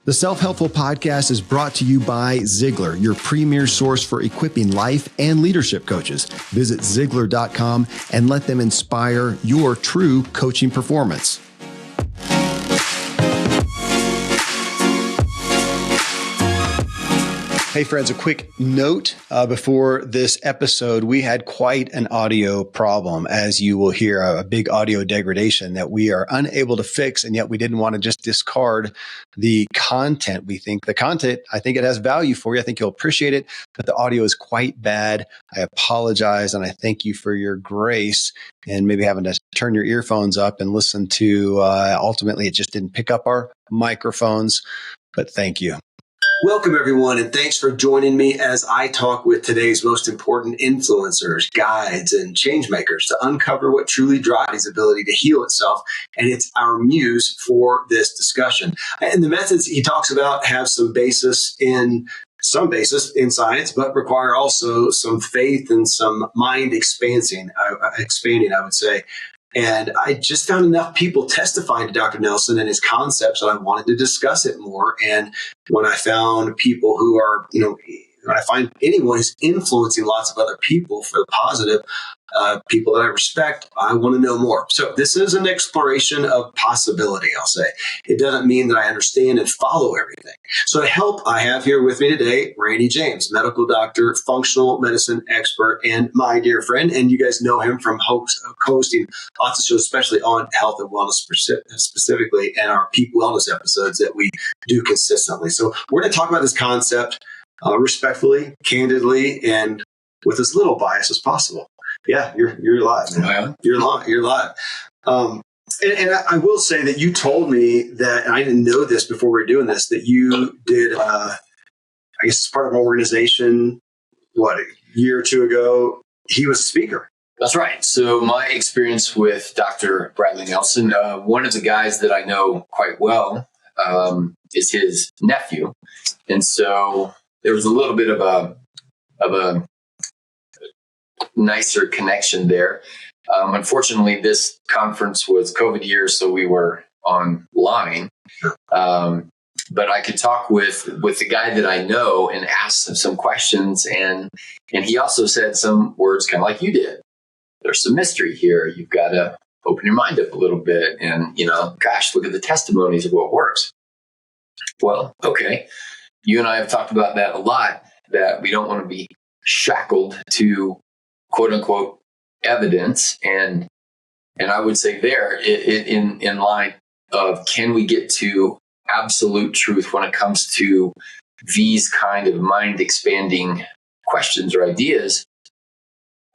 The Self-Helpful Podcast is brought to you by Ziglar, your premier source for equipping life and leadership coaches. Visit Ziglar.com and let them inspire your true coaching performance. Hey friends, a quick note before this episode. We had quite an audio problem, as you will hear, a big audio degradation that we are unable to fix, and yet we didn't want to just discard the content. We think the content, I think it has value for you. I think you'll appreciate it, but the audio is quite bad. I apologize, and I thank you for your grace and maybe having to turn your earphones up and listen to, ultimately it just didn't pick up our microphones, but thank you. Welcome, everyone, and thanks for joining me as I talk with today's most important influencers, guides, and change makers to uncover what truly drives his ability to heal itself. And it's our muse for this discussion. And the methods he talks about have some basis in science, but require also some faith and some mind expanding, I would say. And I just found enough people testifying to Dr. Nelson and his concepts that I wanted to discuss it more. And when I found people who are, when I find anyone who's influencing lots of other people for the positive, people that I respect, I want to know more. So this is an exploration of possibility, I'll say. It doesn't mean that I understand and follow everything. So to help, I have here with me today, Randy James, medical doctor, functional medicine expert, and my dear friend. And you guys know him from hosting lots of shows, especially on health and wellness specifically, and our peak wellness episodes that we do consistently. So we're going to talk about this concept respectfully, candidly, and with as little bias as possible. Yeah, you're live, man. You're live. And I will say that you told me that, and I didn't know this before we were doing this, that you did, I guess it's part of an organization, a year or two ago, he was a speaker. That's right. So my experience with Dr. Bradley Nelson, one of the guys that I know quite well is his nephew. And so there was a little bit of a nicer connection there. Unfortunately, this conference was COVID year, so we were online. But I could talk with the guy that I know and ask him some questions. And he also said some words kind of like you did. There's some mystery here. You've got to open your mind up a little bit. And, gosh, look at the testimonies of what works. Well, okay. You and I have talked about that a lot, that we don't want to be shackled to quote unquote evidence. And I would say there in line of, can we get to absolute truth when it comes to these kind of mind expanding questions or ideas?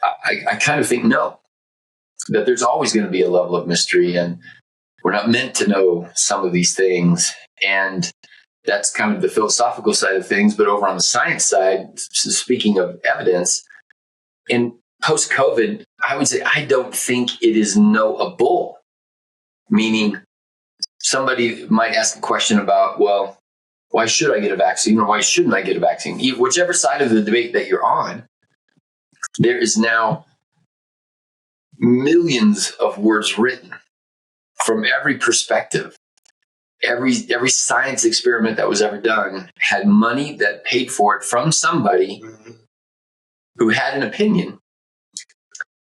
I kind of think no, that there's always going to be a level of mystery, and we're not meant to know some of these things. And that's kind of the philosophical side of things. But over on the science side, speaking of evidence, in post-COVID, I would say I don't think it is knowable. Meaning, somebody might ask a question about, well, why should I get a vaccine or why shouldn't I get a vaccine? Whichever side of the debate that you're on, there is now millions of words written from every perspective. Every science experiment that was ever done had money that paid for it from somebody who had an opinion.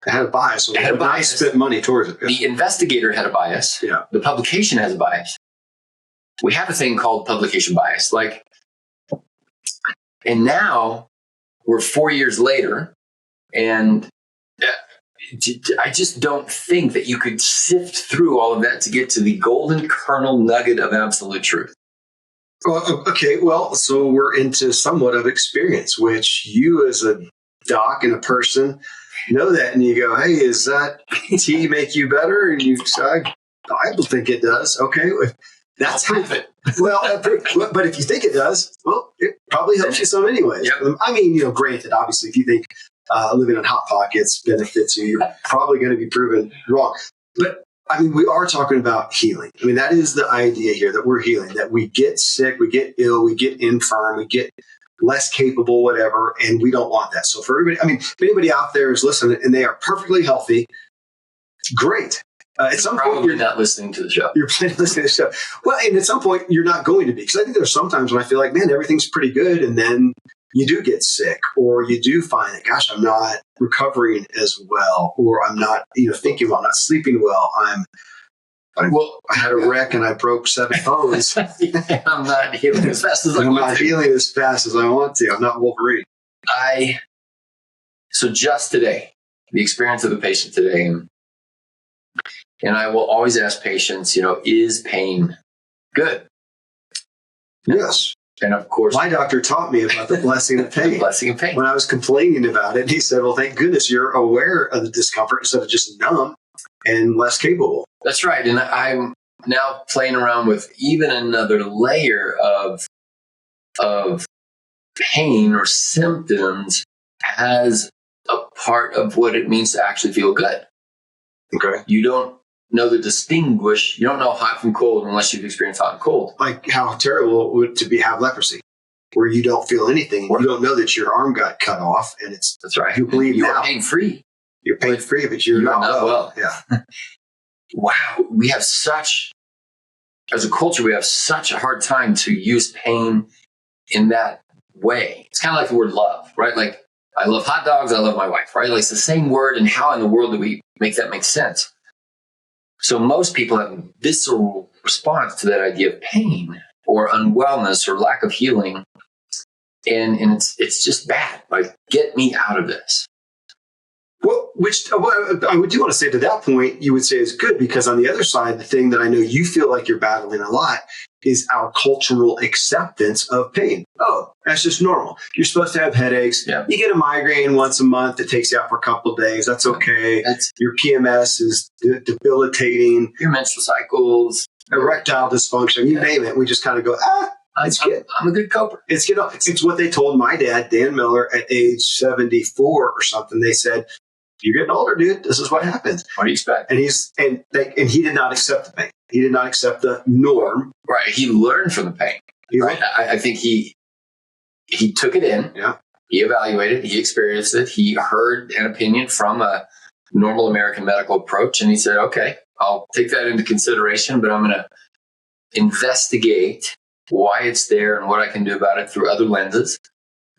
It had a bias. So had a bias. Spent money towards it. The investigator had a bias. Yeah. The publication has a bias. We have a thing called publication bias. And now we're 4 years later, and I just don't think that you could sift through all of that to get to the golden kernel nugget of absolute truth. Well, okay. Well, so we're into somewhat of experience, which you as a doc and a person know that, and you go, hey, is that tea make you better? And you say, I don't think it does. Okay. That's how it. Well, but if you think it does, well, it probably helps you some anyways. Yep. I mean, granted, obviously, if you think living in Hot Pockets benefits you, you're probably going to be proven wrong. But I mean, we are talking about healing. I mean, that is the idea here, that we're healing, that we get sick, we get ill, we get infirm, we get less capable, whatever, and we don't want that. So for everybody, I mean, if anybody out there is listening and they are perfectly healthy, great. At some point, Probably not listening to the show. You're listening to the show. Well, and at some point, you're not going to be. Because I think there's sometimes when I feel like, man, everything's pretty good. And then you do get sick, or you do find that, gosh, I'm not recovering as well, or I'm not, thinking well, I'm not sleeping well. I had a wreck and I broke 7 bones. I'm not healing as fast as I want to. I'm not healing as fast as I want to. I'm not Wolverine. So just today, the experience of the patient today, and I will always ask patients, is pain good? Yes. And of course, my doctor taught me about the blessing of pain. The blessing of pain. When I was complaining about it, he said, well, thank goodness you're aware of the discomfort instead of just numb and less capable. That's right. And I'm now playing around with even another layer of pain or symptoms as a part of what it means to actually feel good. Okay. You don't know you don't know hot from cold unless you've experienced hot and cold. Like how terrible it would to have leprosy, where you don't feel anything. You don't know that your arm got cut off, and that's right. You believe you're pain free. You're pain free, but you're not well. Yeah. Wow. As a culture, we have such a hard time to use pain in that way. It's kind of like the word love, right? Like, I love hot dogs, I love my wife, right? Like, it's the same word, and how in the world do we make that make sense? So most people have a visceral response to that idea of pain or unwellness or lack of healing. And it's just bad. Like, get me out of this. Well, what I would do want to say to that point, you would say is good, because on the other side, the thing that I know you feel like you're battling a lot is our cultural acceptance of pain. Oh, that's just normal. You're supposed to have headaches. Yeah. You get a migraine once a month. It takes you out for a couple of days. That's okay. Your PMS is debilitating. Your menstrual cycles. Erectile dysfunction. You name it. We just kind of go, I'm a good coper. It's what they told my dad, Dan Miller, at age 74 or something. They said, you're getting older, dude. This is what happens. What do you expect? And he did not accept the pain. He did not accept the norm. Right. He learned from the pain. Right. I think he took it in. Yeah. He evaluated. He experienced it. He heard an opinion from a normal American medical approach, and he said, "Okay, I'll take that into consideration, but I'm going to investigate why it's there and what I can do about it through other lenses."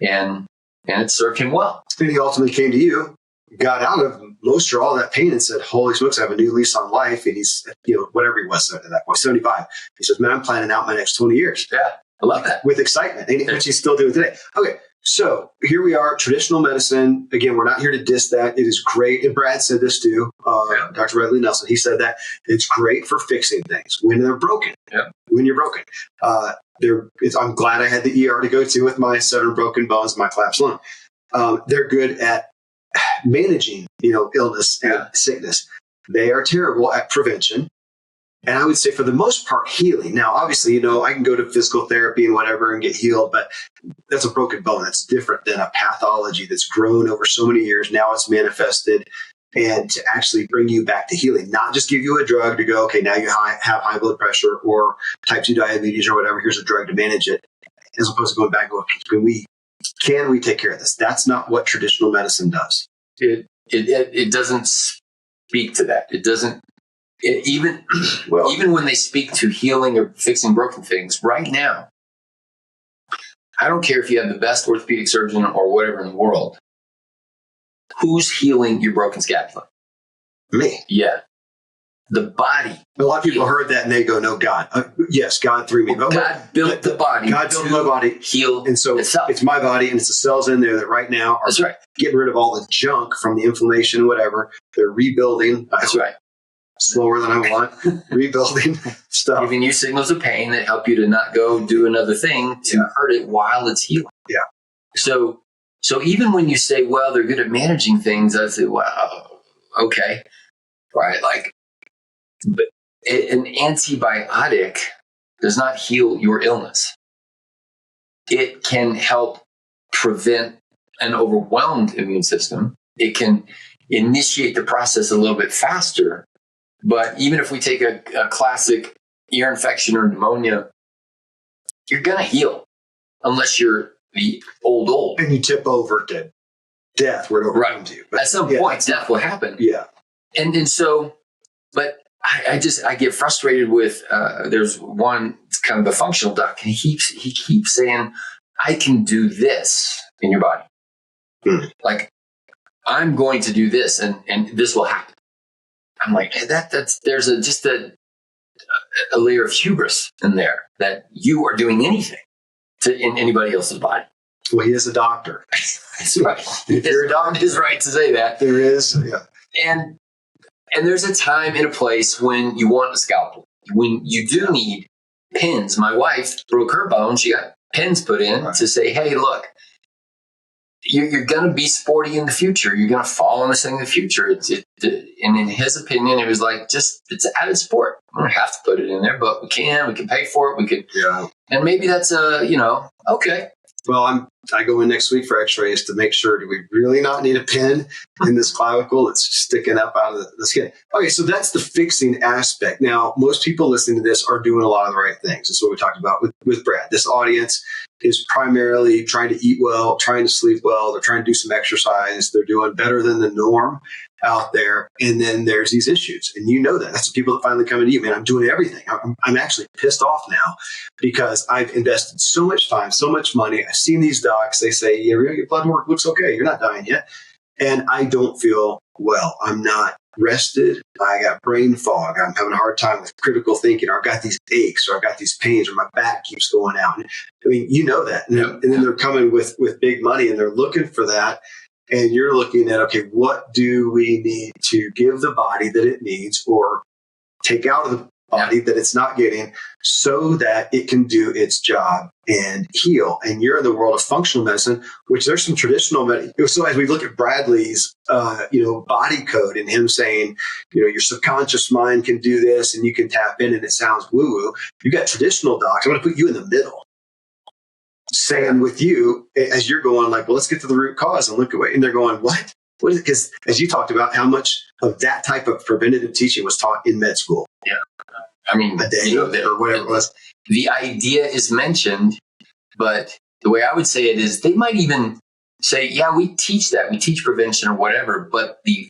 And it served him well. And he ultimately came to you, got out of most or all that pain, and said, holy smokes, I have a new lease on life. And he's, whatever he was at that point, 75. He says, man, I'm planning out my next 20 years. Yeah, I love that. With excitement, which he's still doing today. Okay, so here we are, traditional medicine. Again, we're not here to diss that. It is great. And Brad said this too, Dr. Bradley Nelson. He said that it's great for fixing things when they're broken. Yeah. When you're broken. I'm glad I had the ER to go to with my 7 broken bones, my collapsed lung. They're good at managing, illness and sickness. They are terrible at prevention. And I would say for the most part, healing. Now, obviously, I can go to physical therapy and whatever and get healed, but that's a broken bone. That's different than a pathology that's grown over so many years. Now it's manifested, and to actually bring you back to healing, not just give you a drug to go, okay, now you have high blood pressure or type 2 diabetes or whatever. Here's a drug to manage it, as opposed to going back and going, can we take care of this? That's not what traditional medicine does. It doesn't speak to that. It doesn't. Even when they speak to healing or fixing broken things, right now, I don't care if you have the best orthopedic surgeon or whatever in the world. Who's healing your broken scapula? Me. Yeah. The body. A lot of people heard that and they go, no, God. Yes, God through me. God built the body. God built my body. Heal and so itself. It's my body, and it's the cells in there that right now are getting rid of all the junk from the inflammation, whatever. They're rebuilding. That's right. Slower than I want. Rebuilding stuff. Giving you signals of pain that help you to not go do another thing to hurt it while it's healing. Yeah. So even when you say, well, they're good at managing things, I say, wow, okay. Right. But an antibiotic does not heal your illness. It can help prevent an overwhelmed immune system. It can initiate the process a little bit faster. But even if we take a classic ear infection or pneumonia, you're going to heal unless you're the old. And you tip over to death where it overcomes you. But at some point, death will happen. Yeah. And so, but I get frustrated with, there's one, it's kind of the functional doc, and he keeps saying, I can do this in your body. Like, I'm going to do this and this will happen. I'm like, hey, there's just a layer of hubris in there that you are doing anything in anybody else's body. Well, he is a doctor. That's right. If you're a doctor, his right to say that. There is, yeah. And there's a time and a place when you want a scalpel, when you do need pins. My wife broke her bone. She got pins put in to say, hey, look, you're going to be sporty in the future. You're going to fall on this thing in the future. And in his opinion, it was like, it's added sport. We don't have to put it in there, but we can pay for it. And maybe that's okay. Well, I go in next week for x-rays to make sure, do we really not need a pin in this clavicle that's sticking up out of the skin? Okay, so that's the fixing aspect. Now, most people listening to this are doing a lot of the right things. That's what we talked about with Brad. This audience is primarily trying to eat well, trying to sleep well. They're trying to do some exercise. They're doing better than the norm out there. And then there's these issues. And you know that. That's the people that finally come to you. Man, I'm doing everything. I'm actually pissed off now because I've invested so much time, so much money. I've seen these docs. They say, yeah, your blood work looks okay. You're not dying yet. And I don't feel well. I'm not rested. I got brain fog. I'm having a hard time with critical thinking, or I've got these aches, or I've got these pains, or my back keeps going out. I mean, you know that. And then they're coming with big money and they're looking for that. And you're looking at, okay, what do we need to give the body that it needs or take out of the body that it's not getting so that it can do its job and heal? And you're in the world of functional medicine, which there's some traditional medicine. So as we look at Bradley's, body code and him saying, your subconscious mind can do this and you can tap in and it sounds woo-woo. You've got traditional docs. I'm going to put you in the middle. Saying with you, as you're going like, well, let's get to the root cause and look away. And they're going, what? What is it? Because as you talked about, how much of that type of preventative teaching was taught in med school. Yeah. I mean, a day or whatever it was. The idea is mentioned, but the way I would say it is they might even say, yeah, we teach that. We teach prevention or whatever, but the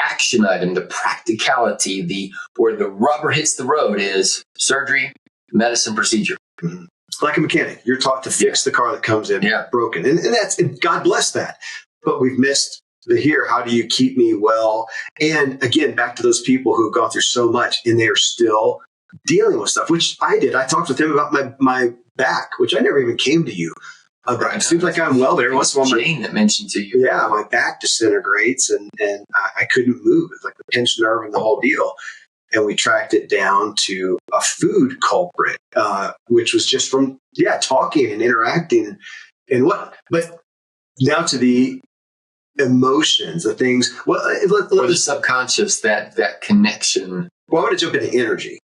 action item, the practicality, where the rubber hits the road is surgery, medicine, procedure. Mm-hmm. Like a mechanic, you're taught to fix the car that comes in broken. And God bless that. But we've missed the here. How do you keep me well? And again, back to those people who have gone through so much and they are still dealing with stuff, which I did. I talked with him about my back, which I never even came to you about. It seems like I'm well, but every once in a while, Jane that mentioned to you. Yeah, my back disintegrates and I couldn't move. It's like the pinched nerve and the whole deal. And we tracked it down to a food culprit, which was just from, talking and interacting and what. But now to the emotions, the things. Well, or the subconscious, that connection. Well, I want to jump into energy.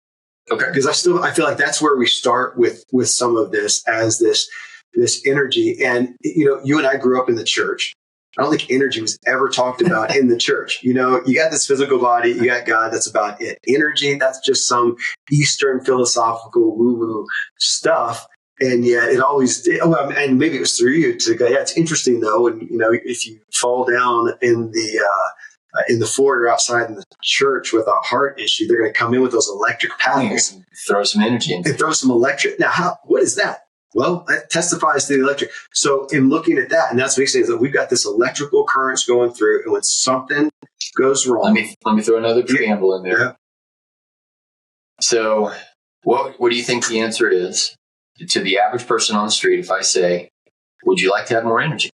Okay. Because I feel like that's where we start with some of this as this energy. And, you and I grew up in the church. I don't think energy was ever talked about in the church. You got this physical body, you got God, that's about it. Energy, that's just some Eastern philosophical woo-woo stuff. And yet it always did. Oh, and maybe it was through you to go, it's interesting though. And, if you fall down in the foyer outside in the church with a heart issue, they're going to come in with those electric paddles. Throw some energy in. And throw some electric. Now, what is that? Well, that testifies to the electric. So in looking at that, and that's what he's saying, is that we've got this electrical currents going through, and when something goes wrong. Let me throw another preamble in there. Yeah. So what do you think the answer is to the average person on the street if I say, would you like to have more energy?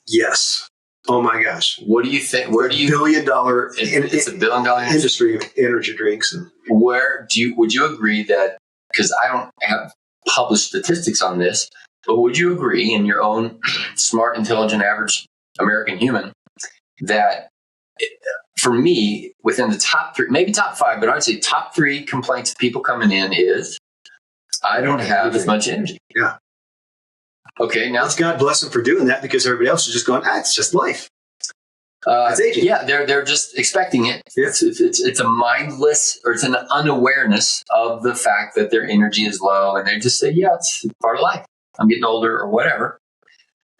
Yes. Oh my gosh. What do you think? Where do you $1 billion it's $1 billion industry of energy drinks. And would you agree that, because I don't have published statistics on this, but would you agree in your own smart, intelligent, average American human that for me, within the top 3, maybe top 5, but I'd say top 3 complaints of people coming in is I don't have as much energy. Yeah. Okay. Now God bless them for doing that, because everybody else is just going, it's just life. It's aging. Yeah, they're just expecting it. Yeah. It's a mindless, or it's an unawareness of the fact that their energy is low, and they just say, it's part of life. I'm getting older or whatever.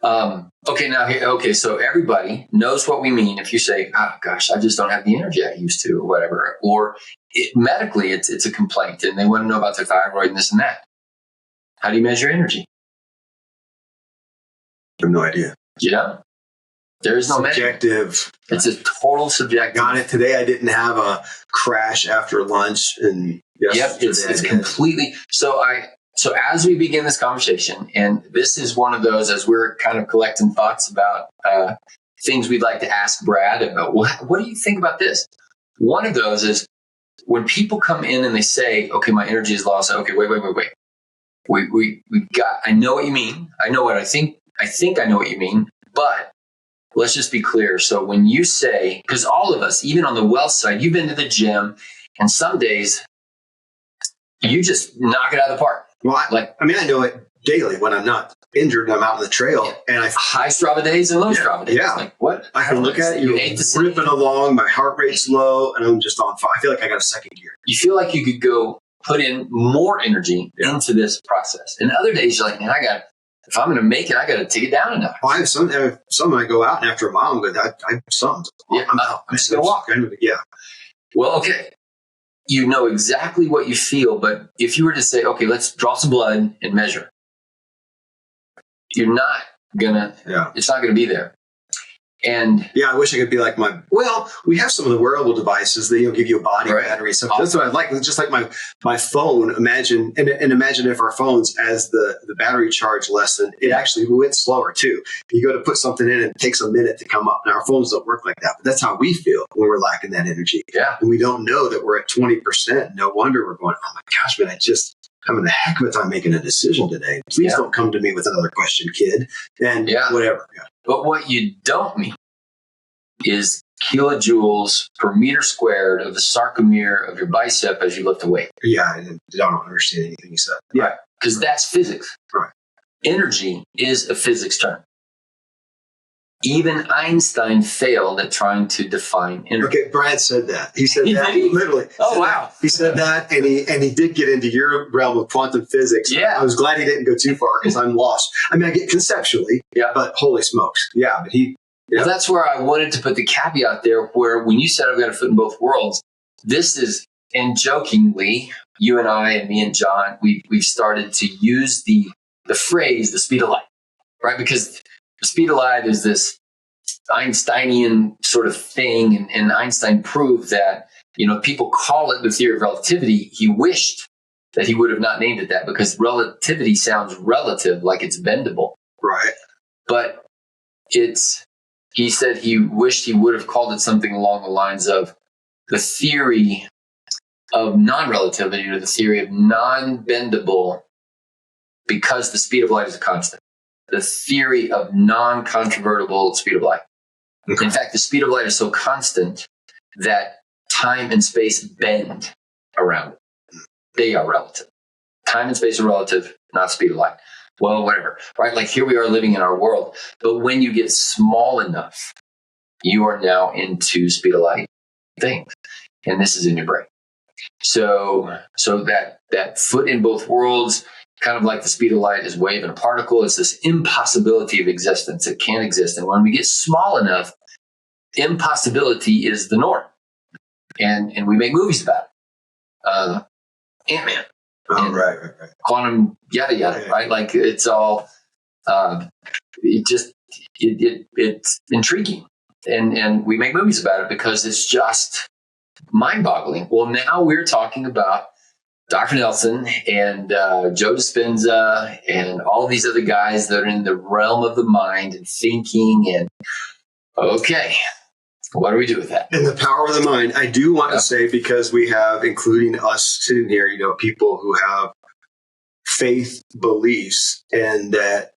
Okay, now here, okay, so everybody knows what we mean if you say, "Oh gosh, I just don't have the energy I used to," or whatever, or medically, it's a complaint, and they want to know about their thyroid and this and that. How do you measure energy? I have no idea. Yeah, there is no subjective. It's a total subjective. Got it. Today I didn't have a crash after lunch, and yep, it's completely. So as we begin this conversation, and this is one of those, as we're kind of collecting thoughts about things we'd like to ask Brad about, what do you think about this? One of those is when people come in and they say, okay, my energy is lost. Okay, wait. We got, I know what you mean. I know what I think I know what you mean, but let's just be clear. So when you say, because all of us, even on the wealth side, you've been to the gym, and some days you just knock it out of the park. Well, I know it daily when I'm not injured and I'm out on the trail, and I high Strava days and low Strava days. Yeah, like what? I can look at you ripping along. My heart rate's low, and I'm just on fire. I feel like I got a second gear. You feel like you could go put in more energy into this process. And other days you're like, man, if I'm going to make it, I got to take it down a notch. Well, I have some I go out, and after a mile, I'm good. I'm just going to walk. Yeah. Well, okay. You know exactly what you feel, but if you were to say, okay, let's draw some blood and measure, you're not gonna, it's not gonna be there. And I wish I could be like we have some of the wearable devices that give you a body battery and stuff. Awesome. That's what I'd like. It's just like my phone. Imagine if our phones, as the battery charge lessened, it actually went slower too. You go to put something in and it takes a minute to come up. Now our phones don't work like that, but that's how we feel when we're lacking that energy. Yeah. And we don't know that we're at 20%. No wonder we're going, oh my gosh, man, I'm having a heck of a time making a decision today. Please don't come to me with another question, kid. And whatever. Yeah. But what you don't mean is kilojoules per meter squared of the sarcomere of your bicep as you lift a weight. Yeah, I don't understand anything you said. Yeah, right. Because that's physics. Right. Energy is a physics term. Even Einstein failed at trying to define energy. Okay, Brad said that. He said that literally. Oh, wow. He said that, and he did get into your realm of quantum physics. Yeah. I was glad he didn't go too far because I'm lost. I mean, I get conceptually, but holy smokes. Yeah, but he... Well, that's where I wanted to put the caveat there, where when you said I've got a foot in both worlds, this is, and jokingly, you and I and me and John, we've started to use the phrase, the speed of light, right? Because the speed of light is this Einsteinian sort of thing, and Einstein proved that, people call it the theory of relativity. He wished that he would have not named it that, because relativity sounds relative, like it's bendable. Right. But he said he wished he would have called it something along the lines of the theory of non-relativity, or the theory of non-bendable, because the speed of light is a constant. The theory of non-controvertible speed of light. Okay. In fact, the speed of light is so constant that time and space bend around it. They are relative. Time and space are relative, not speed of light. Well, whatever, right? Like here we are living in our world. But when you get small enough, you are now into speed of light things. And this is in your brain. So that foot in both worlds, kind of like the speed of light is wave and a particle. It's this impossibility of existence. It can't exist. And when we get small enough, impossibility is the norm. And we make movies about it. Ant-Man. Oh, right. Quantum yada yada, right? Like it's all, it's intriguing. And we make movies about it because it's just mind-boggling. Well, now we're talking about Dr. Nelson and Joe Dispenza and all these other guys that are in the realm of the mind and thinking. And okay, what do we do with that? And the power of the mind. I do want to say, because we have, including us sitting here, people who have faith beliefs, and that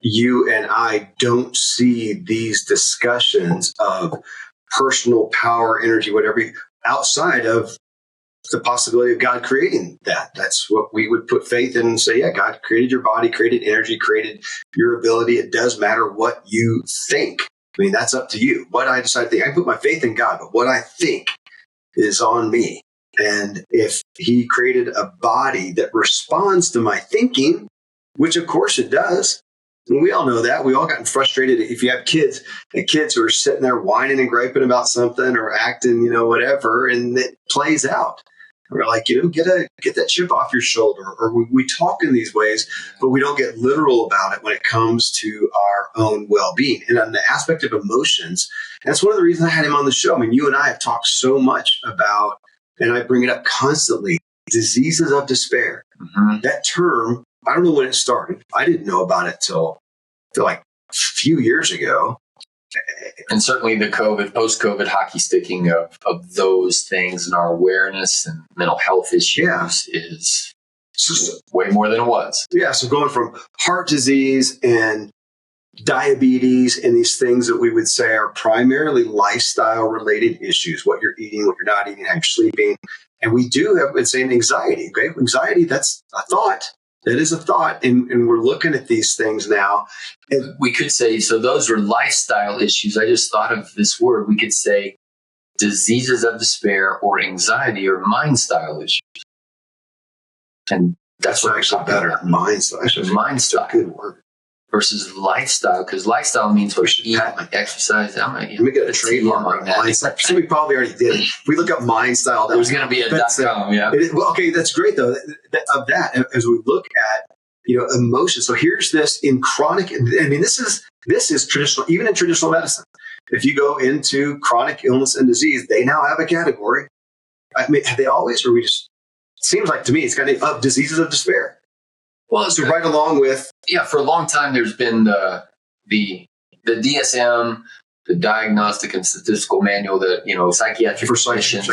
you and I don't see these discussions of personal power, energy, whatever, outside of the possibility of God creating that. That's what we would put faith in and say, yeah, God created your body, created energy, created your ability. It does matter what you think. I mean, that's up to you. What I decide to think, I put my faith in God, but what I think is on me. And if he created a body that responds to my thinking, which of course it does, And we all know that. We all gotten frustrated if you have kids who are sitting there whining and griping about something or acting, whatever, and it plays out. We're like, get that chip off your shoulder, or we talk in these ways, but we don't get literal about it when it comes to our own well-being. And on the aspect of emotions, that's one of the reasons I had him on the show. I mean, you and I have talked so much about, and I bring it up constantly, diseases of despair. Mm-hmm. That term, I don't know when it started. I didn't know about it till like a few years ago. And certainly the post-COVID hockey sticking of those things and our awareness and mental health issues is way more than it was. Yeah, so going from heart disease and diabetes and these things that we would say are primarily lifestyle-related issues, what you're eating, what you're not eating, how you're sleeping. And we do have, it's saying anxiety, okay? Anxiety, that's a thought. That is a thought, and we're looking at these things now. And we could say, so those were lifestyle issues. I just thought of this word. We could say diseases of despair or anxiety or mind-style issues. And that's what actually better. Mind-style. Mind-style. Good word. Versus lifestyle, because lifestyle means what you eat, exercise. Let me get a trademark on Mindstyle. Somebody probably already did it. If we look up Mindstyle, there's going to be a .com. Yeah. Okay, that's great though. Of that, as we look at emotion. So here's this in chronic. I mean, this is traditional, even in traditional medicine. If you go into chronic illness and disease, they now have a category. I mean, have they always, or we just? It seems like to me, it's kind of diseases of despair. Well, so right along with for a long time, there's been the DSM, the Diagnostic and Statistical Manual, that psychiatric physicians.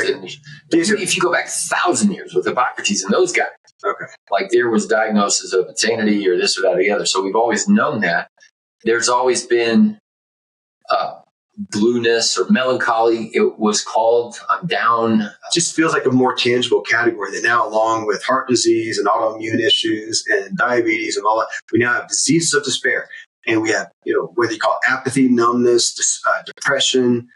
If you go back 1,000 years with Hippocrates and those guys, okay, like there was diagnosis of insanity or this or that or the other. So we've always known that. There's always been blueness or melancholy. It was called I'm down. It just feels like a more tangible category that now, along with heart disease and autoimmune issues and diabetes and all that, we now have diseases of despair. And we have, whether you call it apathy, numbness, depression,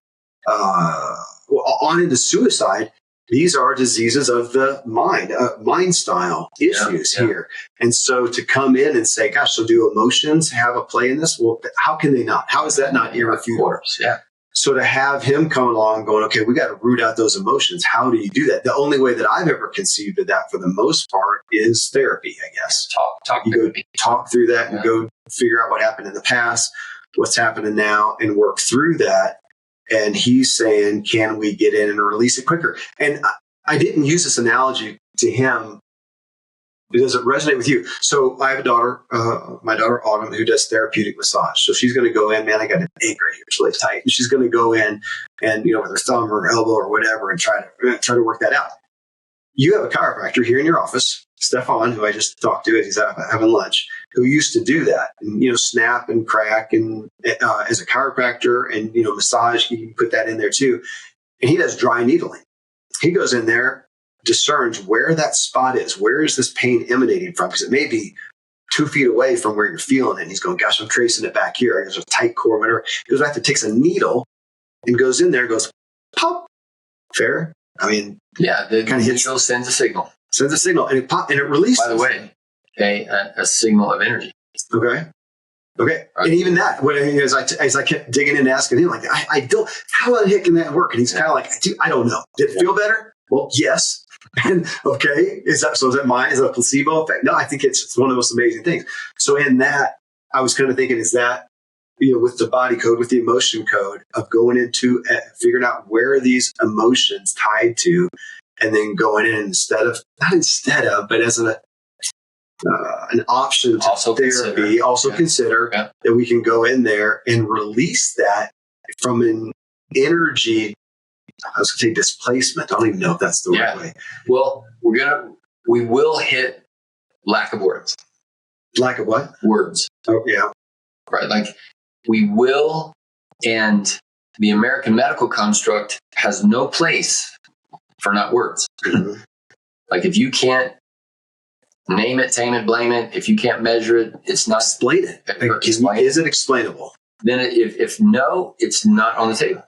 on into suicide. These are diseases of the mind, mind-style issues here. And so to come in and say, gosh, so do emotions have a play in this? Well, how can they not? How is that not irrefutable? Yeah. So to have him come along going, okay, we got to root out those emotions. How do you do that? The only way that I've ever conceived of that for the most part is therapy, I guess. You go talk through that and go figure out what happened in the past, what's happening now, and work through that. And he's saying, can we get in and release it quicker? And I didn't use this analogy to him. Does it resonate with you? So I have a daughter, my daughter Autumn, who does therapeutic massage. So she's going to go in, man, I got an ache right here. It's really tight. And she's going to go in and, with her thumb or her elbow or whatever and try to work that out. You have a chiropractor here in your office, Stefan, who I just talked to as he's having lunch, who used to do that and, snap and crack and as a chiropractor and, massage, you can put that in there too. And he does dry needling. He goes in there, discerns where that spot is. Where is this pain emanating from? Because it may be 2 feet away from where you're feeling it. And he's going, gosh, I'm tracing it back here. There's a tight core, whatever. He goes back there, takes a needle and goes in there, goes, pop. Fair? I mean, the kind of needle sends a signal. Sends a signal and it releases. By the way, a signal of energy. Okay. Right. And even that, as I kept digging in and asking him, like, I don't, how the heck can that work? And he's kind of like, I don't know. Did it feel better? Well, yes. And okay, is that mine? Is that a placebo effect? No, I think it's one of the most amazing things. So in that, I was kind of thinking, is that, with the body code, with the emotion code of going into figuring out where are these emotions tied to, and then going in but as an option to also therapy, consider that we can go in there and release that from an energy. I was going to say displacement. I don't even know if that's the right way. Well, we will hit lack of words. Lack of what? Words. Oh, yeah. Right. Like we will, and the American medical construct has no place for not words. Mm-hmm. Like if you can't name it, tame it, blame it, if you can't measure it, it's not. Explain it. Is it explainable? Then if no, it's not on the table.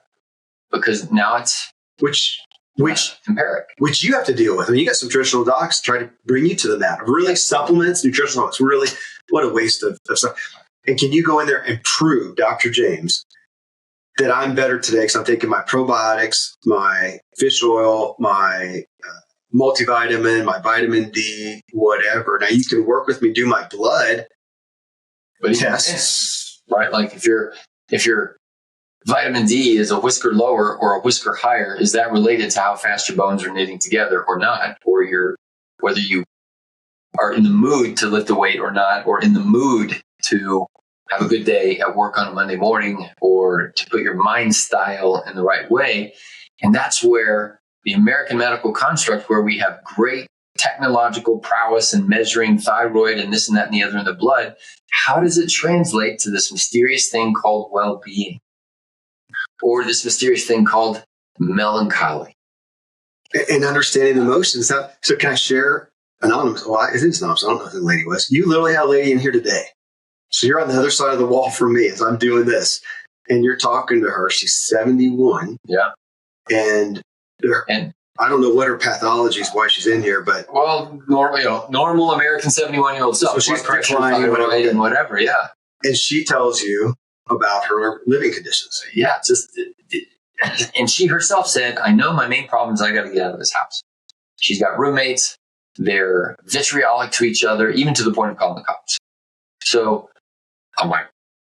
Because now it's which empiric, which you have to deal with. I mean, you got some traditional docs try to bring you to the mat. Really, supplements, nutritional supplements. Really, what a waste of stuff. And can you go in there and prove, Dr. James, that I'm better today because I'm taking my probiotics, my fish oil, my multivitamin, my vitamin D, whatever. Now you can work with me, do my blood tests. Right? Like if your vitamin D is a whisker lower or a whisker higher, is that related to how fast your bones are knitting together or not? Or whether you are in the mood to lift a weight or not, or in the mood to have a good day at work on a Monday morning, or to put your mind style in the right way. And that's where the American medical construct, where we have great technological prowess in measuring thyroid and this and that and the other in the blood, how does it translate to this mysterious thing called well-being, or this mysterious thing called melancholy? And understanding emotions. So can I share anonymous? Well, it is anonymous. I don't know who the lady was. You literally had a lady in here today. So you're on the other side of the wall from me as I'm doing this. And you're talking to her. She's 71. Yeah. And I don't know what her pathology is, why she's in here, but normal American 71-year-old self. So she's declining, and whatever. Yeah. And she tells you about her living conditions. Yeah. And she herself said, I know my main problem is I got to get out of this house. She's got roommates. They're vitriolic to each other, even to the point of calling the cops. So I'm like,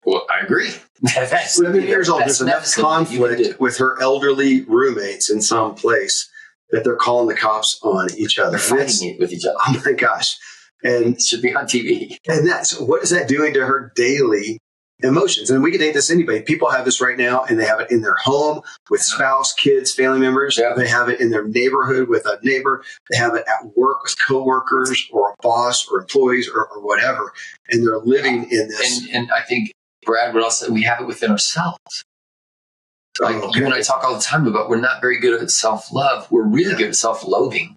well, I agree. 7 years old. There's enough conflict with her elderly roommates in some place that they're calling the cops on each other. They're fighting it with each other. Oh my gosh. And it should be on TV. And what is that doing to her daily emotions? And we can date this anybody. People have this right now, and they have it in their home with spouse, kids, family members. Yeah. They have it in their neighborhood with a neighbor. They have it at work with coworkers or a boss or employees or whatever. And they're living in this. And I think, Brad, what else? We have it within ourselves. Like you and I talk all the time about, we're not very good at self-love. We're really good at self-loathing.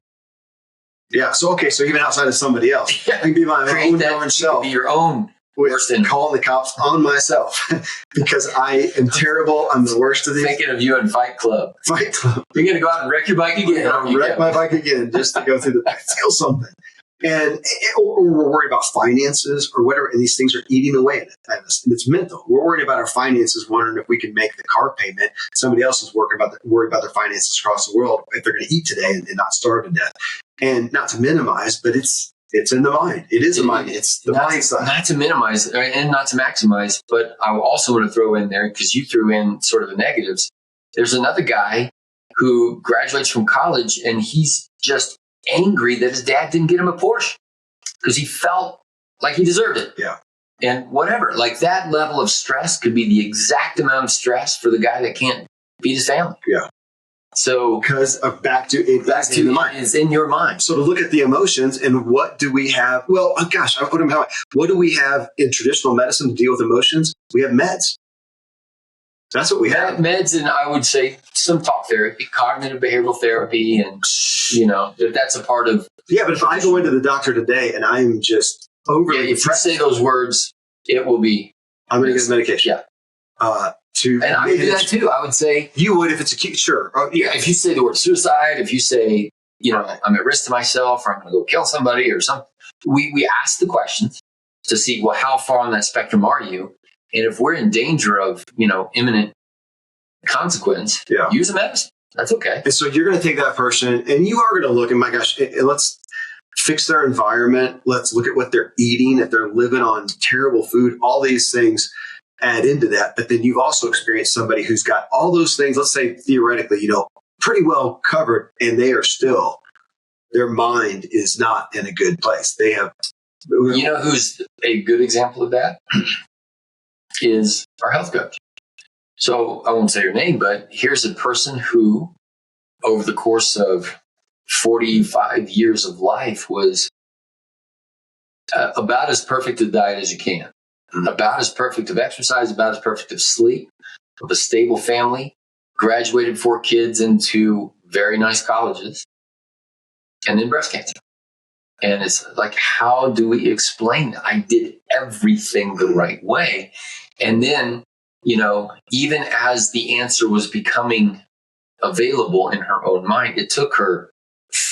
Yeah. So even outside of somebody else, I can be my own self. Be your own worst. And calling the cops on myself because I am terrible. I'm the worst of these. Thinking of you in Fight Club. Fight Club. You're going to go out and wreck your bike again. Wreck my bike again just to go through steal something. Or we're worried about finances or whatever, and these things are eating away at us. And it's mental. We're worried about our finances, wondering if we can make the car payment. Somebody else is worried about their finances across the world, if they're going to eat today and not starve to death. And not to minimize, but it's in the mind. It is a mind. It's the mind side. Not to minimize and not to maximize, but I also want to throw in there, because you threw in sort of the negatives. There's another guy who graduates from college, and he's just angry that his dad didn't get him a Porsche because he felt like he deserved it. Yeah. And whatever, like that level of stress could be the exact amount of stress for the guy that can't feed his family. Yeah. So because back to the mind. It's in your mind. So to look at the emotions and what do we have? Well, what do we have in traditional medicine to deal with emotions? We have meds. That's what we have. Meds, and I would say some talk therapy, cognitive behavioral therapy, and that's a part of. Yeah, but if I go into the doctor today and I'm just overly, if you say those words, it will be. I'm going to get medication. Yeah. And I would do that too. I would say you would if it's acute. Sure. Yeah. If you say the word suicide, if you say I'm at risk to myself, or I'm going to go kill somebody or something, we ask the questions to see, well, how far on that spectrum are you? And if we're in danger of, imminent consequence, use a medicine. That's okay. And so you're going to take that person and you are going to look, and my gosh, let's fix their environment. Let's look at what they're eating. If they're living on terrible food, all these things add into that. But then you've also experienced somebody who's got all those things, let's say theoretically, pretty well covered, and they are still, their mind is not in a good place. They have. Who's a good example of that? Is our health coach. So I won't say her name, but here's a person who, over the course of 45 years of life, was about as perfect a diet as you can, about as perfect of exercise, about as perfect of sleep, of a stable family, graduated 4 kids into very nice colleges, and then breast cancer. And it's like, how do we explain that? I did everything the right way. And then, even as the answer was becoming available in her own mind, it took her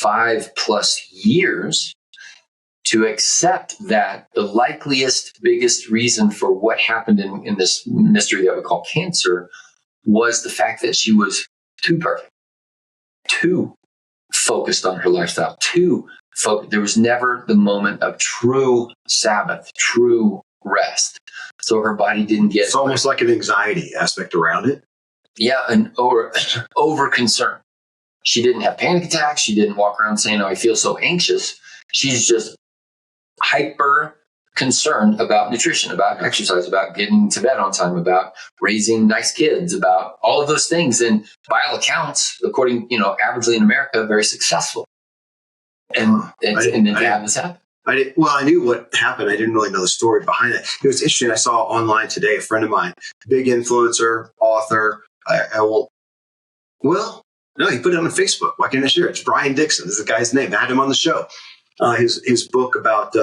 5+ years to accept that the likeliest, biggest reason for what happened in this mystery that we call cancer was the fact that she was too perfect, too focused on her lifestyle, too focused. There was never the moment of true Sabbath, true rest. So her body didn't get... It's almost like an anxiety aspect around it. Yeah, an over concern. She didn't have panic attacks. She didn't walk around saying, "Oh, I feel so anxious." She's just hyper concerned about nutrition, about exercise, about getting to bed on time, about raising nice kids, about all of those things. And by all accounts, according, averagely in America, very successful. And then to have this happen. I knew what happened. I didn't really know the story behind it. It was interesting. I saw online today, a friend of mine, big influencer, author. No, he put it on Facebook. Why can't I share it? It's Brian Dixon. This is the guy's name. I had him on the show. His book about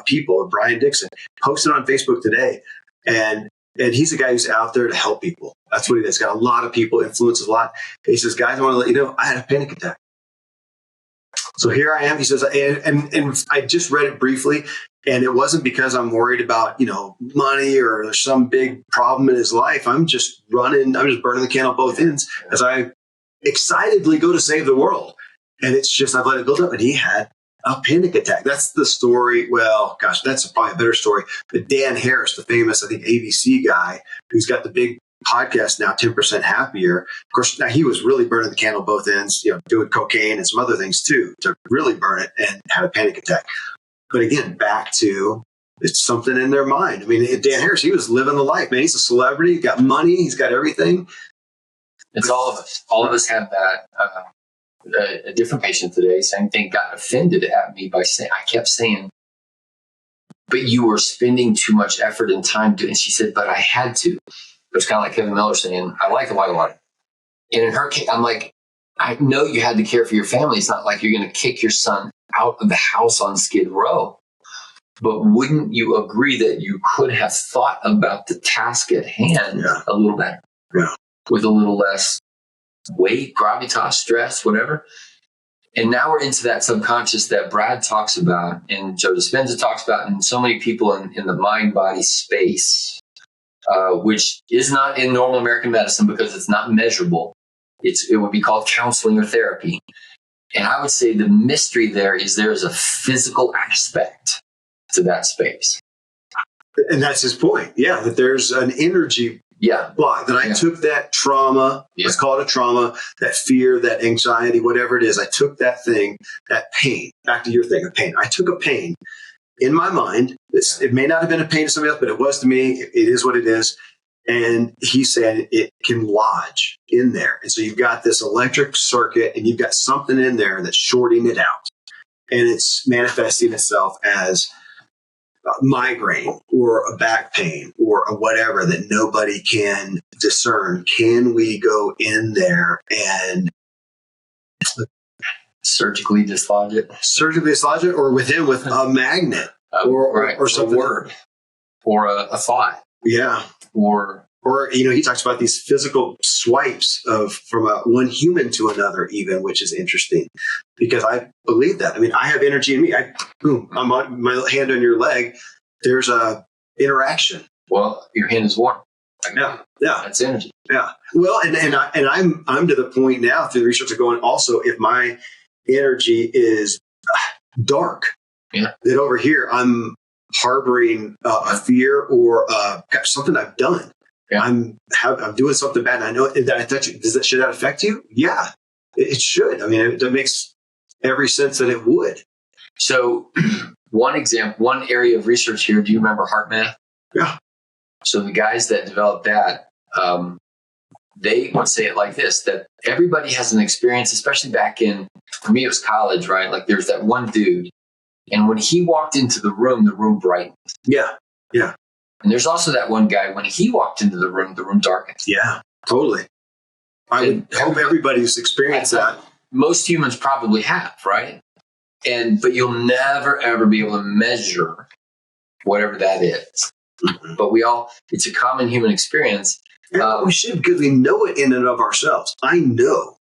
people, Brian Dixon, posted on Facebook today. And he's a guy who's out there to help people. That's what he does. He's got a lot of people, influences a lot. He says, "Guys, I want to let you know, I had a panic attack. So here I am." He says, and I just read it briefly. And it wasn't because I'm worried about, money or there's some big problem in his life. I'm just burning the candle both ends as I excitedly go to save the world. And it's just, I've let it build up. And he had a panic attack. That's the story. Well, gosh, that's probably a better story. But Dan Harris, the famous, I think, ABC guy, who's got the big podcast now, 10% Happier. Of course, now he was really burning the candle both ends, doing cocaine and some other things too, to really burn it, and had a panic attack. But again, back to, it's something in their mind. I mean, Dan Harris, he was living the life, man. He's a celebrity. He's got money. He's got everything. It's all of us. All of us have that. A different patient today, same thing, got offended at me by saying, I kept saying, "But you were spending too much effort and time doing," and she said, "But I had to." It was kind of like Kevin Miller saying, "I like a white water." And in her case, I'm like, I know you had to care for your family. It's not like you're going to kick your son out of the house on Skid Row. But wouldn't you agree that you could have thought about the task at hand a little better? Yeah. With a little less weight, gravitas, stress, whatever. And now we're into that subconscious that Brad talks about and Joe Dispenza talks about, and so many people in the mind-body space, which is not in normal American medicine because it's not measurable. It would be called counseling or therapy. And I would say the mystery there is a physical aspect to that space. And that's his point. Yeah, that there's an energy block, that I took that trauma, let's call it a trauma, that fear, that anxiety, whatever it is. I took that thing, that pain, back to your thing of pain. I took a pain in my mind. It may not have been a pain to somebody else, but it was to me. It is what it is. And he said it can lodge in there. And so you've got this electric circuit and you've got something in there that's shorting it out. And it's manifesting itself as migraine or a back pain or a whatever that nobody can discern. Can we go in there and surgically dislodge it? Surgically dislodge it, or with a magnet or something. A word or a thought. Yeah. Or he talks about these physical swipes from one human to another, even, which is interesting because I believe that. I mean, I have energy in me. I'm on my hand on your leg. There's a interaction. Well, your hand is warm. Yeah. That's energy. Yeah. Well, and I'm to the point now through the research of going also, if my energy is dark, that over here I'm harboring a fear or something I've done. Yeah. I'm doing something bad and I know that I touch it. Should that affect you? Yeah, it should. I mean, it makes every sense that it would. So one area of research here, do you remember HeartMath? Yeah. So the guys that developed that, they would say it like this, that everybody has an experience, especially back in, for me, it was college, right? Like there's that one dude, and when he walked into the room brightened. Yeah. Yeah. And there's also that one guy, when he walked into the room darkened. Yeah, totally. I would hope everybody's experienced that. Most humans probably have, right? But you'll never, ever be able to measure whatever that is. Mm-hmm. But it's a common human experience. We should, because we know it in and of ourselves. I know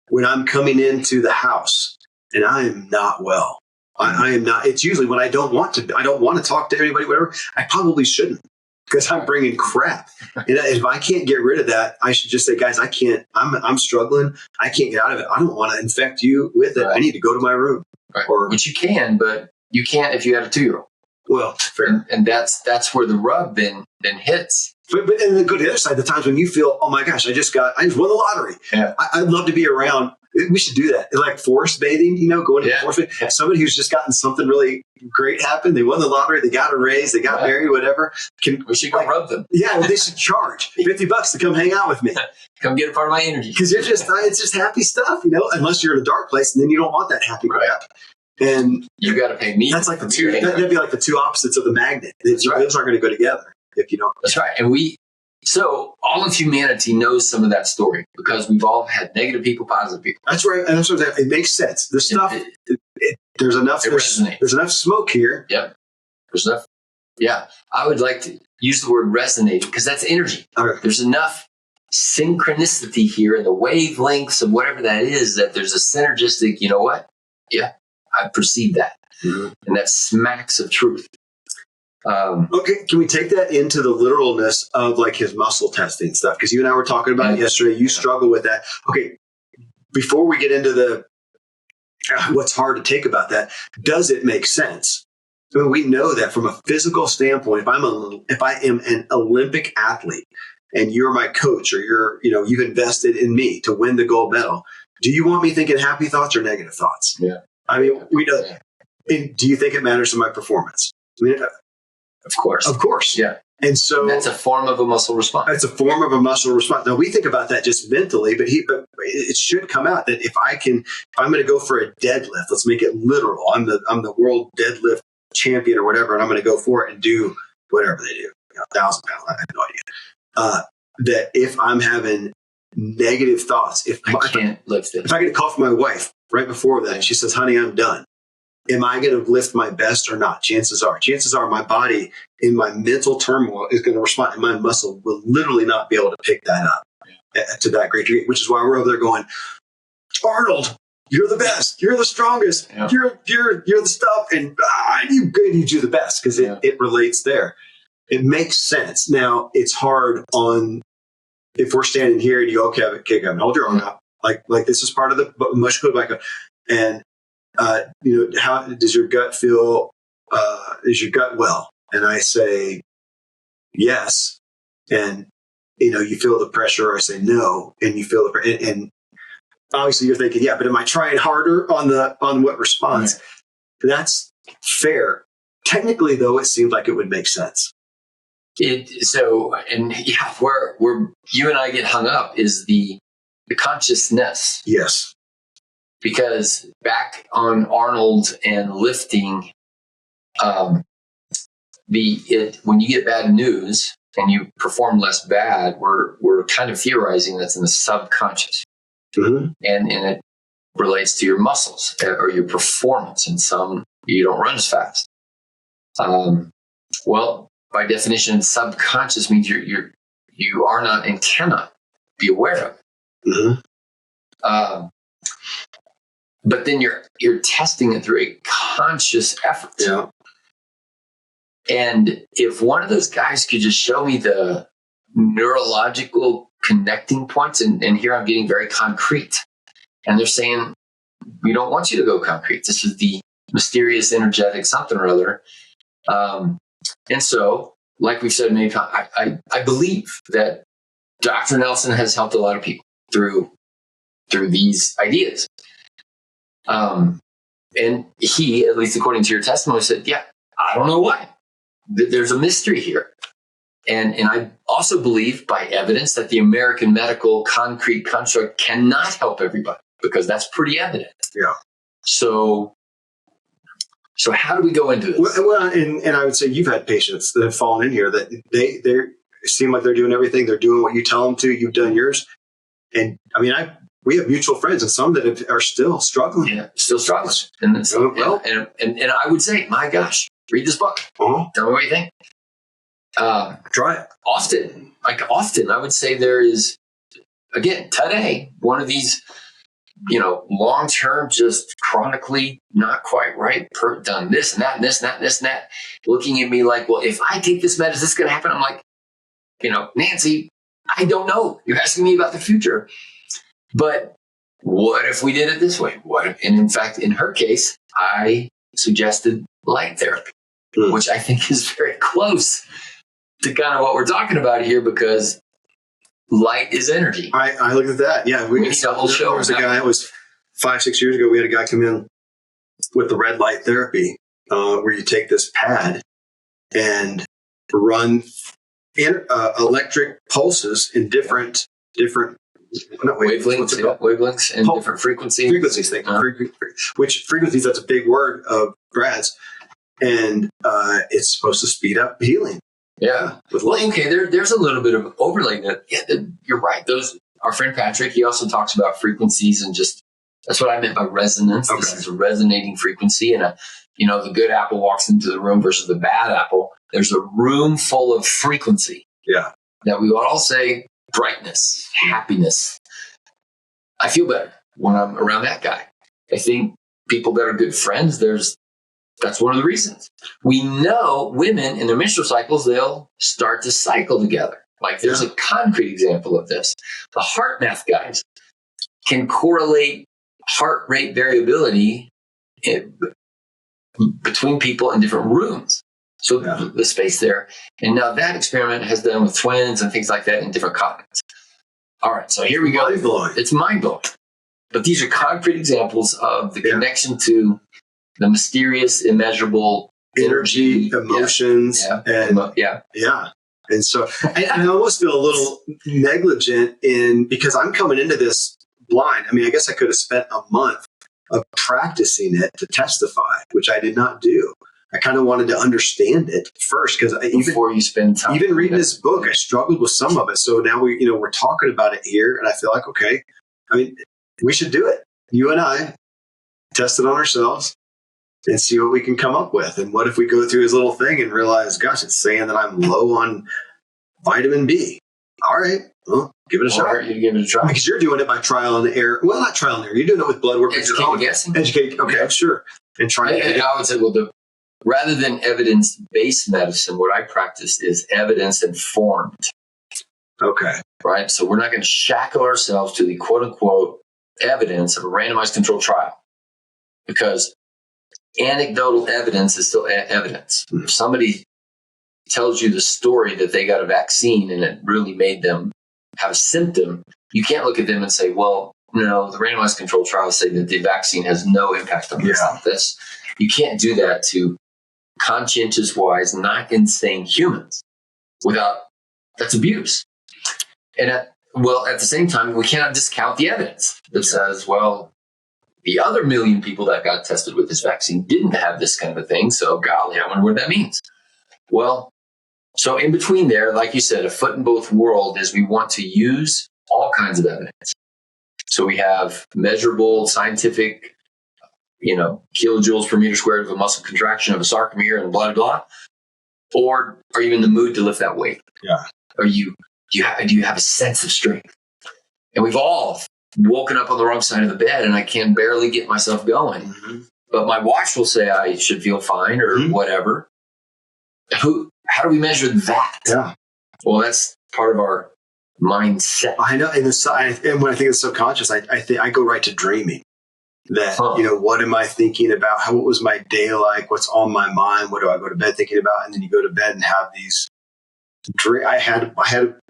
when I'm coming into the house and I am not well. I am not. It's usually when I don't want to talk to anybody, whatever. I probably shouldn't because I'm bringing crap. And if I can't get rid of that, I should just say, guys, I can't. I'm struggling. I can't get out of it. I don't want to infect you with it. I need to go to my room. Right. Which you can, but you can't if you have a 2-year-old. Well, fair. And that's where the rub then hits. But and then go to the other side, the times when you feel, oh my gosh, I just won the lottery. Yeah. I'd love to be around. We should do that. It's like forest bathing, going to the forest bathing. Somebody who's just gotten something really great happen. They won the lottery. They got a raise. They got married, whatever. We should go rub them. Yeah, they should charge $50 to come hang out with me. Come get a part of my energy. Because it's just happy stuff, unless you're in a dark place and then you don't want that happy crap. And you got to pay me. That's like that'd be like the two opposites of the magnet. Those aren't going to go together if you don't. That's right. And so all of humanity knows some of that story because we've all had negative people, positive people. That's right. And that's what it makes sense. The stuff, there's enough. There's enough smoke here. Yep. There's enough. Yeah. I would like to use the word resonate because that's energy. Okay. There's enough synchronicity here in the wavelengths of whatever that is that there's a synergistic, you know what? Yeah. I perceive that. Mm-hmm. And that smacks of truth. Okay, can we take that into the literalness of like his muscle testing stuff? Because you and I were talking about it yesterday. You struggle with that. Okay, before we get into the what's hard to take about that, does it make sense? I mean, we know that from a physical standpoint, if I am an Olympic athlete and you're my coach or you've invested in me to win the gold medal, do you want me thinking happy thoughts or negative thoughts? Yeah. I mean, we know. Do you think it matters to my performance? I mean, of course. Yeah. And so that's a form of a muscle response. That's a form of a muscle response. Now we think about that just mentally, but it should come out that if I'm going to go for a deadlift, let's make it literal. I'm the world deadlift champion or whatever, and I'm going to go for it and do whatever they do, 1,000 pounds. I have no idea. That if I'm having negative thoughts, if I can't lift it, if I get a call from my wife right before that, she says, "Honey, I'm done." Am I going to lift my best or not? Chances are my body in my mental turmoil is going to respond, and my muscle will literally not be able to pick that up to that great degree, which is why we're over there going, Arnold, you're the best. You're the strongest. Yeah. You're the stuff. And you do the best because it relates there. It makes sense. Now, it's hard if we're standing here and you go, okay, Kevin, hold your arm up. Like this is part of the mush code. And how does your gut feel? Is your gut well? And I say, yes. And, you feel the pressure. Or I say no. And you feel and obviously you're thinking, yeah, but am I trying harder on what response? Right. That's fair. Technically though, it seems like it would make sense. Where you and I get hung up is the consciousness. Yes. Because back on Arnold and lifting, when you get bad news and you perform less bad, we're kind of theorizing that's in the subconscious, and it relates to your muscles or your performance. And some you don't run as fast. Well, by definition, subconscious means you are not and cannot be aware of. But then you're testing it through a conscious effort. Yeah. And if one of those guys could just show me the neurological connecting points, and here I'm getting very concrete, and they're saying, we don't want you to go concrete. This is the mysterious, energetic something or other. And so, like we've said many times, I believe that Dr. Nelson has helped a lot of people through these ideas. And he, at least according to your testimony, said, yeah, I don't know why. There's a mystery here. And I also believe by evidence that the American medical concrete construct cannot help everybody because that's pretty evident. Yeah. So how do we go into this? Well, and I would say you've had patients that have fallen in here that they seem like they're doing everything. They're doing what you tell them to. You've done yours. And I mean, we have mutual friends and some that are still struggling. Yeah, still struggling. And I would say, my gosh, read this book. Uh-huh. Tell me what you think. Try it. Often, I would say there is, again, today, one of these, long-term just chronically not quite right, done this and that and this and that and this and that, looking at me like, well, if I take this medicine, this is going to happen. I'm like, Nancy, I don't know. You're asking me about the future. But what if we did it this way? And in fact, in her case, I suggested light therapy, which I think is very close to kind of what we're talking about here, because light is energy. I looked at that. Yeah. We need a whole show. There was a guy, it was 5-6 years ago, we had a guy come in with the red light therapy, where you take this pad and run electric pulses in different wavelengths and different frequencies. Which frequencies? That's a big word of grads, and it's supposed to speed up healing. Yeah. There's a little bit of overlay that. Yeah, you're right. Our friend Patrick, he also talks about frequencies, and just that's what I meant by resonance. Okay. This is a resonating frequency, and the good apple walks into the room versus the bad apple. There's a room full of frequency. Yeah. That we would all say brightness, happiness. I feel better when I'm around that guy. I think people that are good friends, that's one of the reasons. We know women in their menstrual cycles, they'll start to cycle together. Like there's a concrete example of this. The heart math guys can correlate heart rate variability between people in different rooms. So the space there. And now that experiment has done with twins and things like that in different continents. All right, so here we go. Mind-blowing. It's mind-blowing. But these are concrete examples of the connection to the mysterious, immeasurable energy, emotions. And so I almost feel a little negligent because I'm coming into this blind. I mean, I guess I could have spent a month of practicing it to testify, which I did not do. I kind of wanted to understand it first, because before you spend time, even reading this book, I struggled with some of it. So now we're talking about it here, and I feel like, okay, I mean, we should do it. You and I test it on ourselves and see what we can come up with. And what if we go through his little thing and realize, gosh, it's saying that I'm low on vitamin B. All right, well, give it a shot. You give it a try because you're doing it by trial and error. Well, not trial and error. You're doing it with blood work. Educate. Okay, sure. And try. And I would say, rather than evidence-based medicine, what I practice is evidence-informed. Okay. Right? So we're not going to shackle ourselves to the quote-unquote evidence of a randomized controlled trial, because anecdotal evidence is still evidence. If somebody tells you the story that they got a vaccine and it really made them have a symptom, you can't look at them and say, well, no, the randomized controlled trials say that the vaccine has no impact on this. You can't do that to conscientious wise, not insane humans. That's abuse. And at the same time, we cannot discount the evidence that says, well, the other 1 million people that got tested with this vaccine didn't have this kind of a thing. So golly, I wonder what that means. Well, so in between there, like you said, a foot in both worlds is we want to use all kinds of evidence. So we have measurable scientific, kilojoules per meter squared of a muscle contraction of a sarcomere and blah, blah, blah. Or are you in the mood to lift that weight? Yeah. Do you have a sense of strength? And we've all woken up on the wrong side of the bed and I can barely get myself going. Mm-hmm. But my watch will say I should feel fine or whatever. How do we measure that? Yeah. Well, that's part of our mindset. I know. And when I think it's subconscious, I go right to dreaming. That, what am I thinking about? What was my day like? What's on my mind? What do I go to bed thinking about? And then you go to bed and have these dreams. I had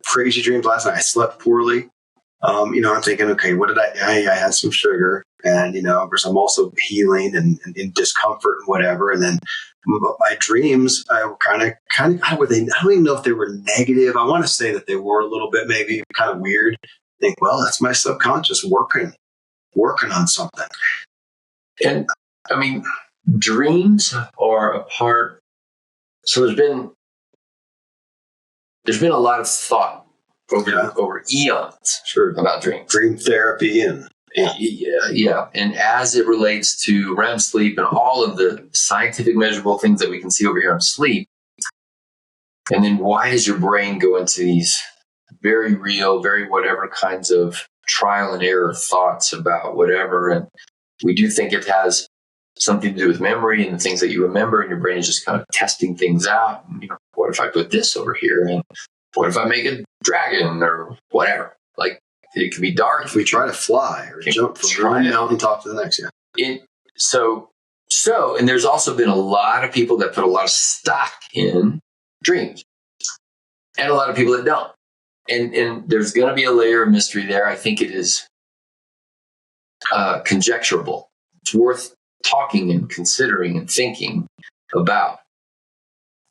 crazy dreams last night. I slept poorly. I'm thinking, okay, what did I had some sugar, and, of course I'm also healing and in discomfort and whatever. And then my dreams, kind of, I don't even know if they were negative. I want to say that they were a little bit, maybe kind of weird. I think, well, that's my subconscious working on something. And I mean, dreams are a part. So there's been a lot of thought over eons about dreams. Dream therapy and And as it relates to REM sleep and all of the scientific measurable things that we can see over here on sleep. And then why does your brain go into these very real, very whatever kinds of trial and error thoughts about whatever? And We do think it has something to do with memory and the things that you remember, and your brain is just kind of testing things out. You know, what if I put this over here? And what if I make a dragon or whatever? Like, it could be dark. If we try to fly or jump from one mountaintop to the next, And there's also been a lot of people that put a lot of stock in dreams, and a lot of people that don't. And there's going to be a layer of mystery there. I think it is conjecturable. It's worth talking and considering and thinking about.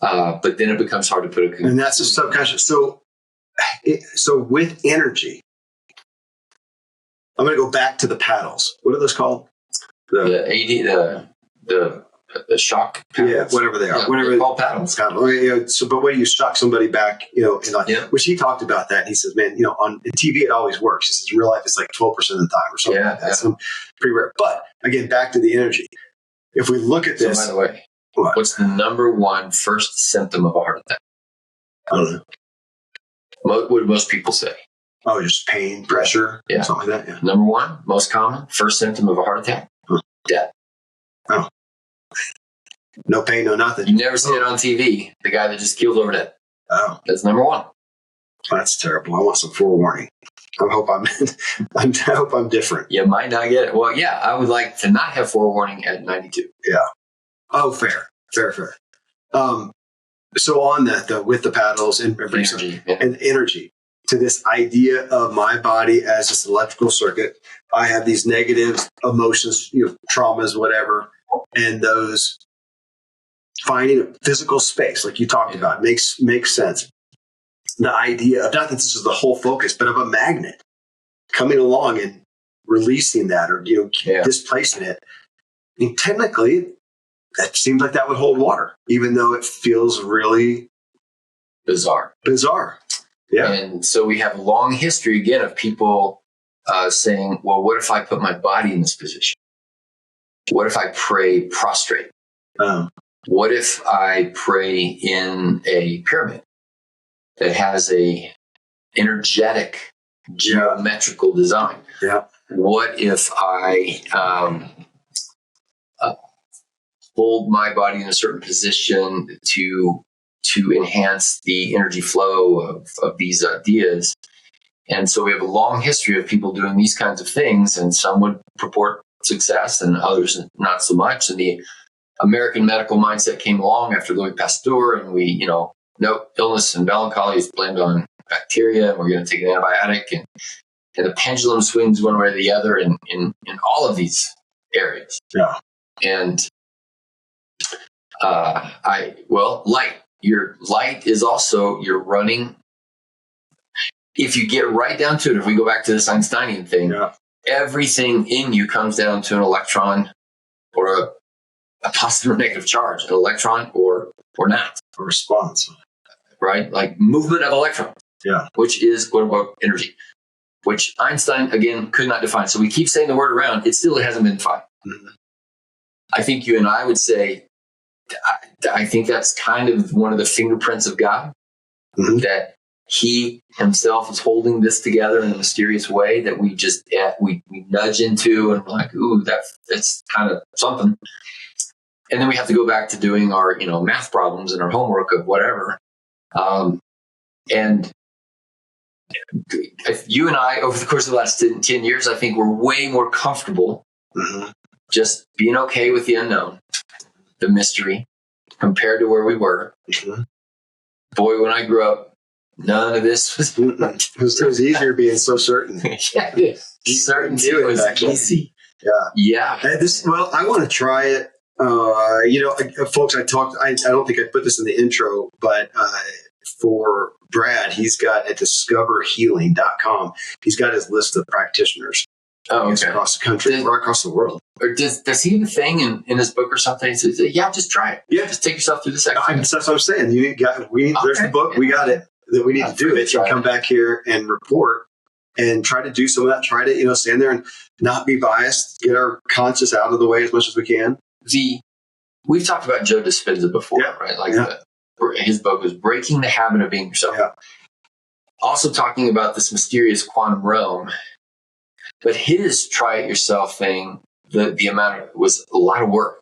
But then it becomes hard to put a conclusion. And that's a subconscious. So with energy, I'm going to go back to the paddles. What are those called? The shock paddles. Yeah, whatever they are. Yeah, whatever they're called paddles. But when you shock somebody back, which he talked about that. He says, man, on TV, it always works. He says, in real life, it's like 12% of the time or something like that. Yeah. Some pretty rare. But again, back to the energy. If we look at this. So, by the way, what's the number one first symptom of a heart attack? I don't know. What would most people say? Oh, just pain, pressure, something like that. Yeah. Number one, most common, first symptom of a heart attack, death. Oh. No pain, no nothing. You never see it on TV. The guy that just keeled over dead. Oh. That's number one. That's terrible. I want some forewarning. I hope I'm different. You might not get it. Well, yeah, I would like to not have forewarning at 92. Yeah. Oh, fair. So on that, though, with the paddles and energy, to this idea of my body as this electrical circuit, I have these negative emotions, traumas, whatever, and those finding a physical space, like you talked about, makes sense. The idea of not that this is the whole focus, but of a magnet coming along and releasing that or displacing it. I mean, technically, that seems like that would hold water, even though it feels really bizarre. Yeah. And so we have a long history, again, of people saying, well, what if I put my body in this position? What if I pray prostrate? What if I pray in a pyramid that has a energetic geometrical design? Yeah. What if I hold my body in a certain position to enhance the energy flow of these ideas? And so we have a long history of people doing these kinds of things, and some would purport success and others not so much. And the American medical mindset came along after Louis Pasteur, and we, no, illness and melancholy is blamed on bacteria, and we're going to take an antibiotic, and the pendulum swings one way or the other in all of these areas. Yeah. And light. Your light is also your running. If you get right down to it, if we go back to this Einsteinian thing, everything in you comes down to an electron or a positive or negative charge, an electron or not. A response. Right? Like movement of electrons. Yeah. Which is quote unquote energy, which Einstein, again, could not define. So we keep saying the word around, it still hasn't been defined. Mm-hmm. I think you and I would say, I think that's kind of one of the fingerprints of God, that he himself is holding this together in a mysterious way that we just, we nudge into and we're like, ooh, that's kind of something. And then we have to go back to doing our, math problems and our homework of whatever. And you and I, over the course of the last 10 years, I think we're way more comfortable just being okay with the unknown, the mystery, compared to where we were. Boy, when I grew up, none of this was... It was easier being so certain. Yeah, certainty was easy. Yeah. I want to try it. Folks, I don't think I put this in the intro, but for Brad, he's got at discoverhealing.com, he's got his list of practitioners across the country, right across the world. Or does he have a thing in his book or something? He says, just try it. Yeah. Just take yourself through this exercise. That's what I'm saying. There's the book. We got it. That we need to do it and come back here and report and try to do some of that. Try to, stand there and not be biased, get our conscience out of the way as much as we can. We've talked about Joe Dispenza before, right? His book was Breaking the Habit of Being Yourself. Yeah. Also talking about this mysterious quantum realm, but his try it yourself thing the amount it was a lot of work.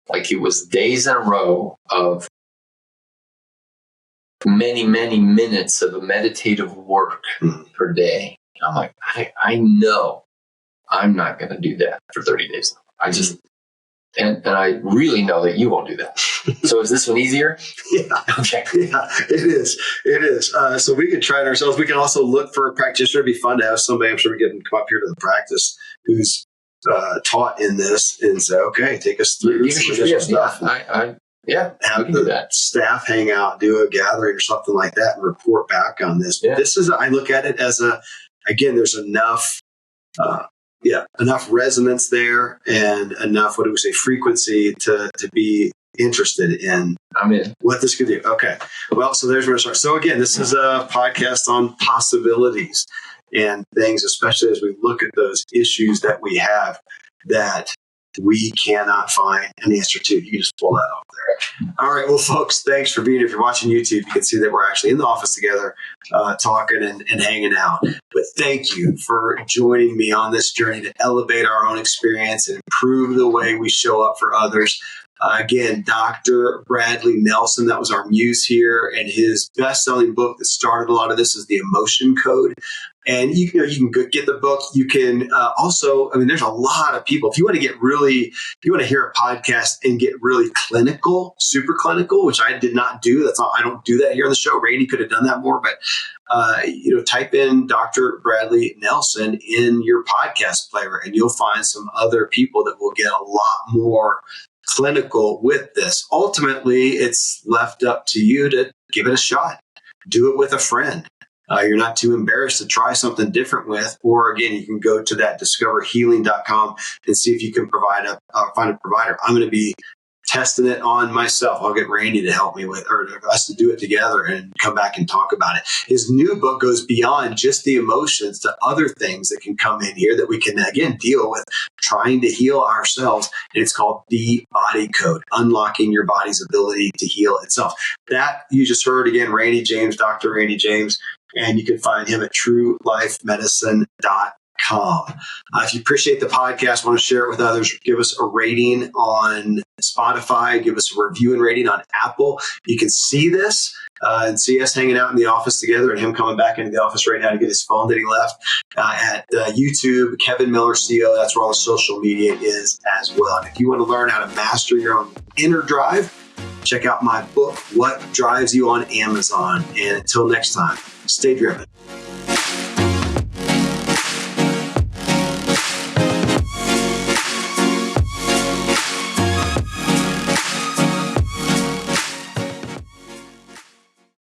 Like it was days in a row of many, many minutes of a meditative work per day. I'm like, I know I'm not going to do that for 30 days. I just, and I really know that you won't do that. So is this one easier? Yeah. Okay. Yeah, it is. It is. So we can try it ourselves. We can also look for a practitioner. It'd be fun to have somebody, I'm sure we can come up here to the practice, who's taught in this and say, okay, take us through some initial stuff. Yeah, have the staff hang out, do a gathering or something like that, and report back on this. Yeah. This is, I look at it as there's enough, enough resonance there and enough, frequency to be interested in. I'm in. What this could do. Okay. Well, so there's where to start. So again, this is a podcast on possibilities and things, especially as we look at those issues that we have that we cannot find an answer to. You can just pull that off there. All right. Well, folks, thanks for being here. If you're watching YouTube, you can see that we're actually in the office together, talking and hanging out. But thank you for joining me on this journey to elevate our own experience and improve the way we show up for others. Again, Dr. Bradley Nelson, that was our muse here, and his best-selling book that started a lot of this is The Emotion Code. And you can go get the book. You can also, there's a lot of people. If you want to hear a podcast and get really clinical, super clinical, which I did not do. I don't do that here on the show. Randy could have done that more, but type in Dr. Bradley Nelson in your podcast player, and you'll find some other people that will get a lot more clinical with this. Ultimately, it's left up to you to give it a shot. Do it with a friend. You're not too embarrassed to try something different with, or again, you can go to that discoverhealing.com and see if you can find a provider. I'm going to be testing it on myself. I'll get Randy to help me with, or us to do it together and come back and talk about it. His new book goes beyond just the emotions to other things that can come in here that we can, again, deal with trying to heal ourselves. And it's called The Body Code, Unlocking Your Body's Ability to Heal Itself. That you just heard again, Randy James, Dr. Randy James, and you can find him at truelifemedicine.com. If you appreciate the podcast, want to share it with others, give us a rating on Spotify, give us a review and rating on Apple. You can see this and see us hanging out in the office together, and him coming back into the office right now to get his phone that he left at YouTube, Kevin Miller CO. That's where all the social media is as well. And if you want to learn how to master your own inner drive, check out my book, What Drives You, on Amazon. And until next time, stay driven.